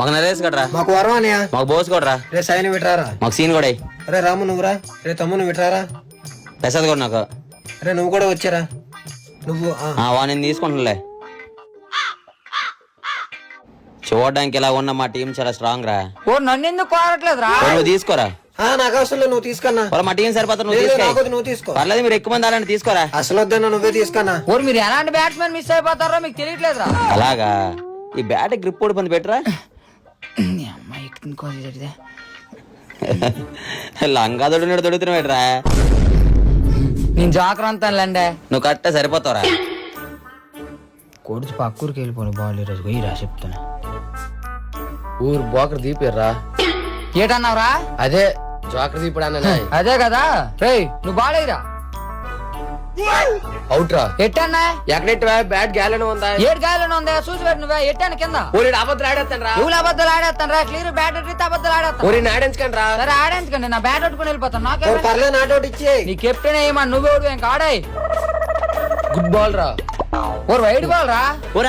మాకు నరేష్ కట్రా, మాకు వరం అనియా, మాకు బోస్ కొట్రా, రే సైన్ విట్రారా, మాకు సీన్ కూడా రే రాము నువ్వురా, రే తమ్ము నువ్వు విట్రారా, ప్రసాద్ కూడా నాకు రే నువ్వు కూడా వచ్చారా, నువ్వు వా నేను తీసుకుంటులే. చూడడానికి ఇలా ఉన్న మా టీం చాలా స్ట్రాంగ్ రా. ఓ నన్ను ఎందుకు కోరట్లేదురా? నువ్వు తీసుకోరా, నాకు అసలు నువ్వు తీసుకున్నా, మా టీం సరిపోతా, నువ్వు తీసుకో. నువ్వు తీసుకో, పర్లేదు మీరు ఎక్కువ మంది అలాంటి తీసుకోరా. అసలు వద్దన్నా నువ్వే తీసుకున్నా. ఓరు మీరు ఎలాంటి బ్యాట్స్మెన్ మిస్ అయిపోతారో మీకు తెలియట్లేదురా. అలాగా ఈ బ్యాట్ గ్రిప్ కూడా పంది పెట్టరా. లంగాదొడు దొడుగుతున్నా పెట్టరా. నేను జాగ్రత్తలేండే, నువ్వు కరెక్ట్ సరిపోతావురా. కొడుచు పక్కూరికి వెళ్ళిపోయి బాల్ ఈరోజు పోయిరా చెప్తున్నా. ఊరు బోకర్ దీపారా. ఏటన్నావురా? అదే జోకర్ దీపుడు అన్న. అదే కదా. రేయ్ నువ్వు బాల్ వేయరా. అవుట్ రా. ఎట్టన్నా ఎక్కడెట్టవా? బ్యాట్ గ్యాలన్ ఉందా? ఏడు గాలిలో ఉందా చూసి పెట్టు. నువ్వే ఎట్టాను కింద. ఊరి అబద్ధాలు ఆడేస్తాను రా. ఎవరు అబద్ధాలు ఆడేస్తాను రా. క్లియర్ బ్యాట్ ఎట్టి అబద్ధాలు ఆడేస్తాను. ఊరి ఆడించకండి రా. సరే ఆడేందుకండి, నా బ్యాట్ పట్టుకుని వెళ్ళిపోతాను. నాకే పర్లేదు నాటౌట్ ఇచ్చే. నీ కెప్టెన్ ఏమన్నా నువ్వేడు ఇంకా ఆడాయి. గుడ్ బాల్ రా. ఓరు వైడ్ బాల్ రా.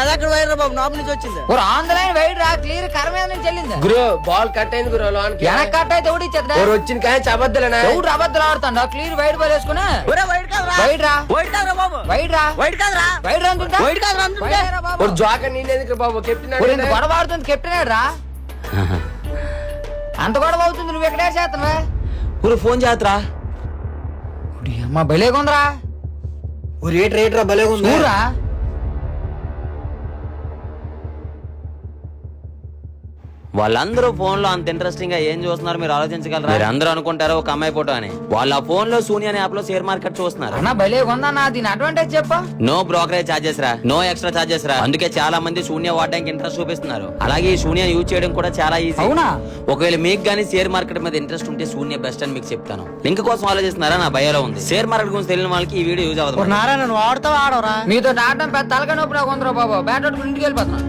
అదక్కడ వైర్ బాబు నాపు నుంచి వచ్చింది. ఓరు ఆన్ ద లైన్ వైడ్ రా. క్లియర్ కర్ర మీద నుంచి వెళ్ళింది. గురు బాల్ కట్ అయింది గురు లోనికి. వెనక కట్ అయితే ఎవడు ఇచ్చేద్దా? ఊరు వచ్చిన కానీ అబద్ధాలేనా? ఎవడు అబద్ధాలు ఆడుతాడు? క్లియర్ వైడ్ బాల్ వేసుకుని వైడ్ రా. వైడ్ రా. వైడ్ రా అంటుంటా. వైడ్ రా బాబు. ఊరు జోకర్ నేను ఎందుకు బాబు కెప్టెన్? ఓరు ఇంత గొడవ ఆడుతుంది కెప్టెన్ రా. అంత గొడవ అవుతుంది నువ్వు ఎక్కడ చేస్తున్నావా? ఊరు ఫోన్ చేస్తరా. అమ్మా భలేగుందిరా. రేట్ రేట్ రా భలే ఉంది. చూడరా. వాళ్ళందరూ ఫోన్ లో అంత ఇంట్రెస్టింగ్ గా ఏం చూస్తున్నారు మీరు ఆలోచించగలరా? మీరు అందరూ అనుకుంటారు ఒక అమ్మాయి ఫోటో అని. వాళ్ళ ఫోన్ లో సూని అనే యాప్ లో షేర్ మార్కెట్ చూస్తున్నారు. అన్న భలేగుందన్నా. దీని అడ్వాంటేజ్ చెప్పా. నో బ్రోకరేజ్ చార్జెస్ రా, నో ఎక్స్ట్రా చార్జెస్ రా. అందుకే చాలా మంది శూన్య వాడడానికి ఇంట్రెస్ట్ చూపిస్తున్నారు. అలాగే ఈ శూన్య యూజ్ చేయడం కూడా చాలా ఈజీ. అవునా? ఒకవేళ మీకు గానీ షేర్ మార్కెట్ మీద ఇంట్రెస్ట్ ఉంటే శూన్య బెస్ట్ అని మీకు చెప్తాను. లింక్ కోసం ఆలోచిస్తున్నారా? నా బయోలో ఉంది. షేర్ మార్కెట్ గురించి తెలియని వాళ్ళకి ఈ వీడియో యూజ్ అవ్వదు. నారాయణ నువ్వు ఆడతావా ఆడవరా? మీతో ఆడడం పెద్ద తలక నొప్పి నాకు ఉందిరా బాబు. బ్యాట్ పట్టుకుని ఇంటికి వెళ్ళిపోతున్నా.